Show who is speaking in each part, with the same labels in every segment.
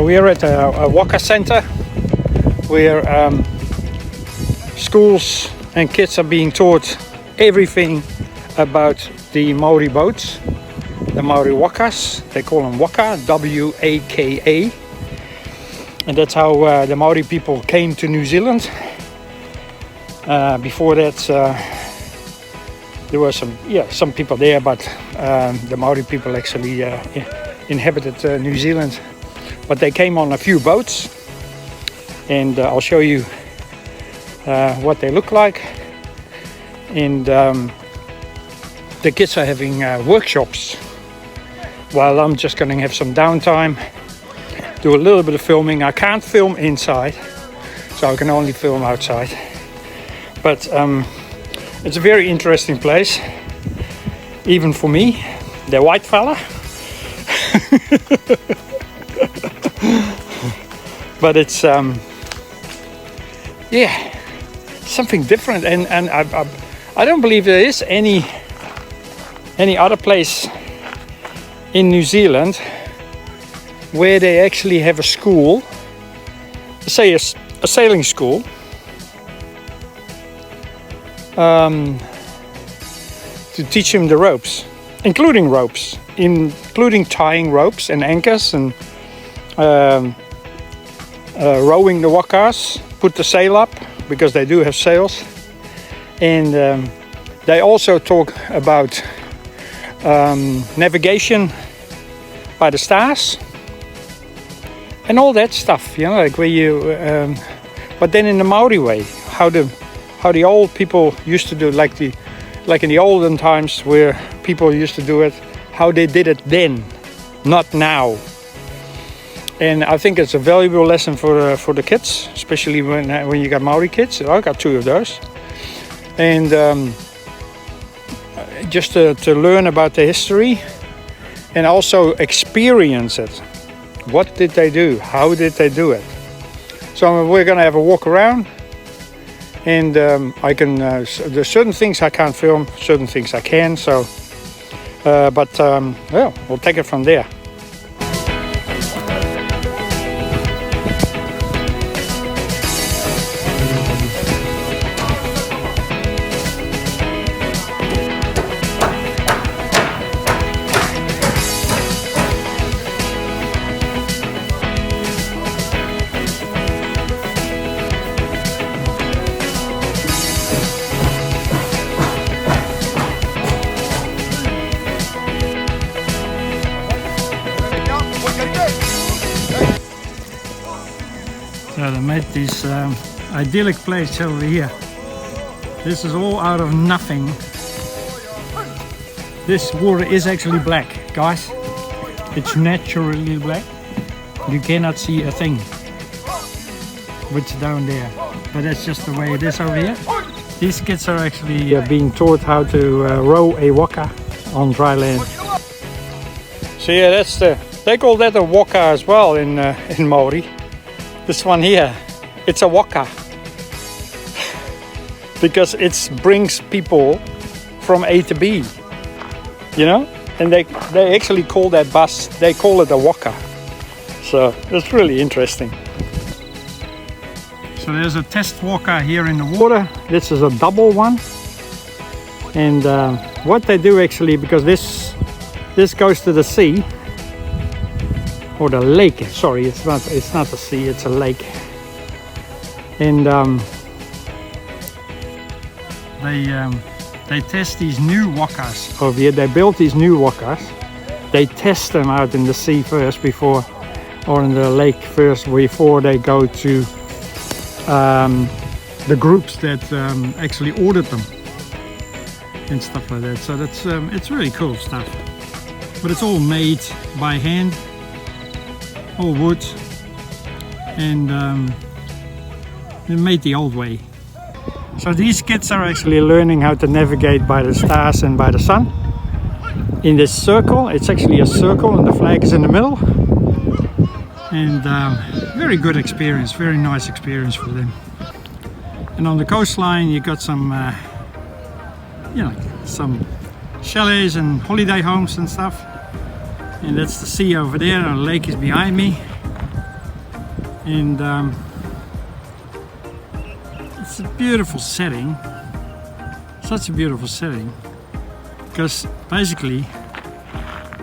Speaker 1: So we are at a Waka center where schools and kids are being taught everything about the Maori boats, the Maori Wakas. They call them Waka, W-A-K-A. And that's how the Maori people came to New Zealand. Before that, there were some people there, but the Maori people actually inhabited New Zealand. But they came on a few boats, and I'll show you what they look like. And the kids are having workshops while I'm just going to have some downtime, do a little bit of filming. I can't film inside, so I can only film outside. But it's a very interesting place, even for me, the white fella. But it's something different, and I don't believe there is any other place in New Zealand where they actually have a school, say a sailing school, to teach them the ropes, including tying ropes and anchors, and rowing the wakas, put the sail up, because they do have sails. And they also talk about navigation by the stars and all that stuff, you know, like where you but then in the Maori way, how the old people used to do it, like in the olden times where people used to do it, how they did it then, not now. And I think it's a valuable lesson for the kids, especially when you got Maori kids. I got two of those. And just to learn about the history and also experience it. What did they do? How did they do it? So we're going to have a walk around. And I can, there's certain things I can't film, certain things I can. So, well, we'll take it from there. So they made this idyllic place over here. This is all out of nothing. This water is actually black, guys. It's naturally black. You cannot see a thing which down there, but that's just the way it is over here. These kids are actually being taught how to row a waka on dry land. So yeah, that's they call that a waka as well in Maori. This one here, it's a waka because it brings people from A to B, you know, and they actually call that bus, they call it a waka. So it's really interesting. So there's a test waka here in the water. This is a double one, and what they do actually, because this goes to the sea, or the lake, sorry, it's not the sea, it's a lake. And they test these new wakas over here. They built these new wakas. They test them out in the sea first before, or in the lake first, before they go to the groups that actually ordered them and stuff like that. So that's it's really cool stuff. But it's all made by hand, all wood, and made the old way. So these kids are actually learning how to navigate by the stars and by the sun. In this circle, it's actually a circle and the flag is in the middle. And very good experience, very nice experience for them. And on the coastline you got some, you know, some chalets and holiday homes and stuff. And that's the sea over there, and the lake is behind me. And it's a beautiful setting, such a beautiful setting, because basically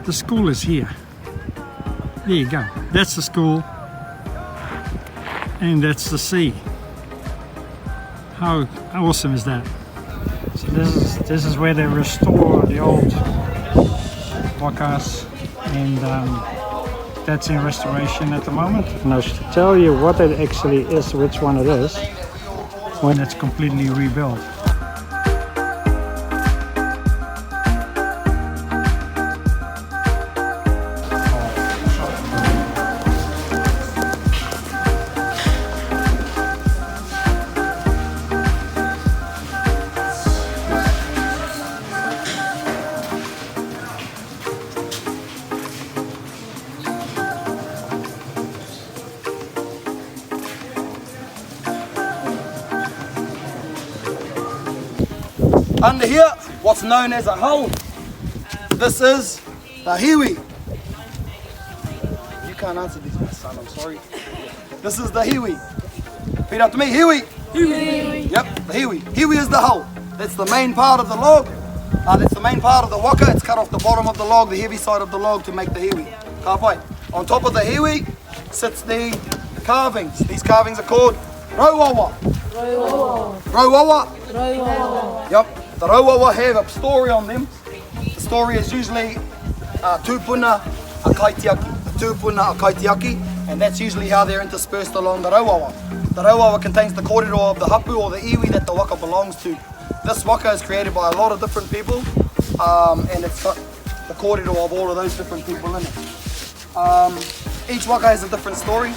Speaker 1: the school is here. There you go, that's the school and that's the sea. How awesome is that? So this is where they restore the old Wakas, and that's in restoration at the moment. And I'll tell you what it actually is, which one it is, when it's completely rebuilt.
Speaker 2: Under here, what's known as a hull. This is the hiwi. You can't answer these, my son, I'm sorry. This is the hiwi. Repeat after me, hiwi. Hiwi. Yep, the hiwi. Hiwi is the hull. That's the main part of the log. That's the main part of the waka. It's cut off the bottom of the log, the heavy side of the log to make the hiwi. Kapai. On top of the hiwi sits the carvings. These carvings are called rauawa. Rauawa. Yep. The rauawa have a story on them. The story is usually tūpuna a kaitiaki. Tūpuna a kaitiaki, and that's usually how they're interspersed along the rauawa. The rauawa contains the kōrero of the hapu or the iwi that the waka belongs to. This waka is created by a lot of different people, and it's got the kōrero of all of those different people in it. Each waka has a different story.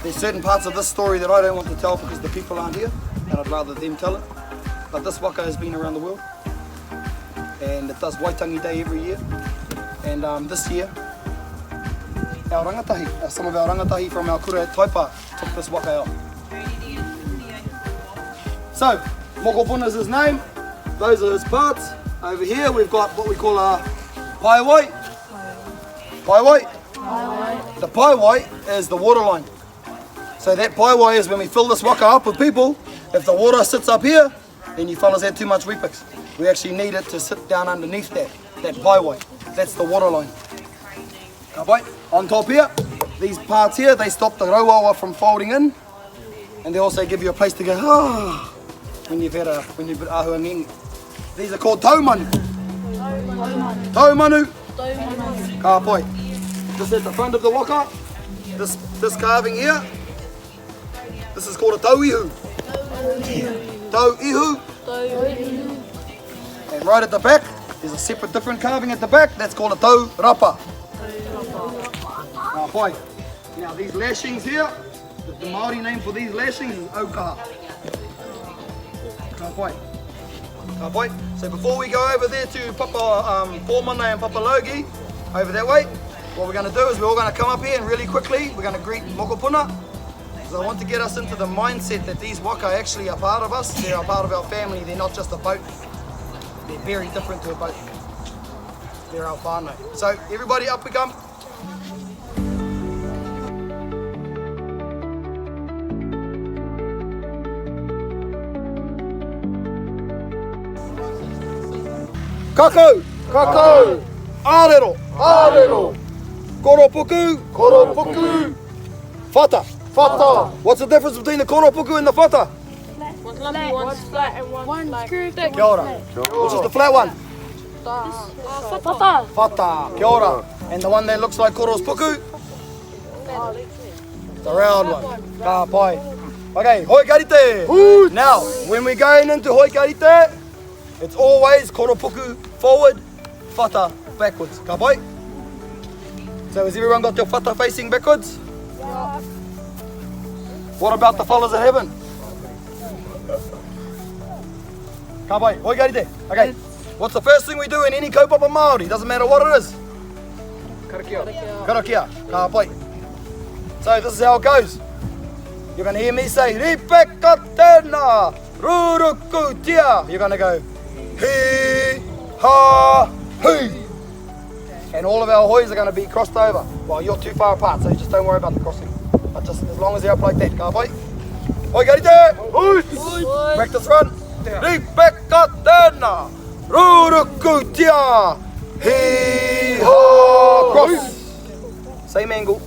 Speaker 2: There's certain parts of this story that I don't want to tell because the people aren't here, and I'd rather them tell it. But this waka has been around the world, and it does Waitangi Day every year. And this year, our rangatahi, some of our rangatahi from our kura at Taipa took this waka out. So, Mokopuna is his name, those are his parts. Over here we've got what we call a paiwai. Paiwai. The paiwai is the water line. So that paiwai is when we fill this waka up with people, if the water sits up here, then you fellas had too much weepiks. We actually need it to sit down underneath that paiwai. That's the water line. Okay. On top here, these parts here, they stop the rauawa from folding in, and they also give you a place to go, when you've been ahuangi. These are called taumanu. Taumanu. Ka poi. Just at the front of the waka, this carving here, this is called a tauihu. Tauihu. And right at the back, there's a separate different carving at the back, that's called a taurapa. Now these lashings here, the Māori name for these lashings is aukaha. So before we go over there to Papa Pōmana and Papa Logi, over that way, what we're going to do is we're all going to come up here and really quickly, we're going to greet Mokopuna. So I want to get us into the mindset that these waka actually are part of us, they're a part of our family, they're not just a boat. They're very different to a boat. They're our whānau. So everybody up we come. Kako! Kako! Ārero! Ārero! Koropuku! Koropuku! Whata! Whata! What's the difference between the koropuku and the whata?
Speaker 3: One's lumpy, one's flat, and one's curved.
Speaker 2: Kia ora. Which is the flat one?
Speaker 3: Whata.
Speaker 2: Whata. Kia ora. And the one that looks like koro's puku? The round one. Ka pai. Okay, hoi karite. Now, when we're going into hoi karite, it's always koropuku forward, whata backwards. Ka pai? So has everyone got their whata facing backwards?
Speaker 3: Yeah.
Speaker 2: What about the fellas at heaven? Ka pai, hoi karite. Okay, what's the first thing we do in any kaupapa Māori? Doesn't matter what it is. Karakia. Karakia. Ka pai. So this is how it goes. You're going to hear me say, Ripeka tēnā, ruruku tia. You're going to go, he, ha, hui. and all of our hoys are going to be crossed over. Well, you're too far apart, so you just don't worry about the crossing. But just as long as they're up like that, go boy. Oi, get it there! Practice run. Ripeka tena, rurukutia, hee-haw, cross. Same angle.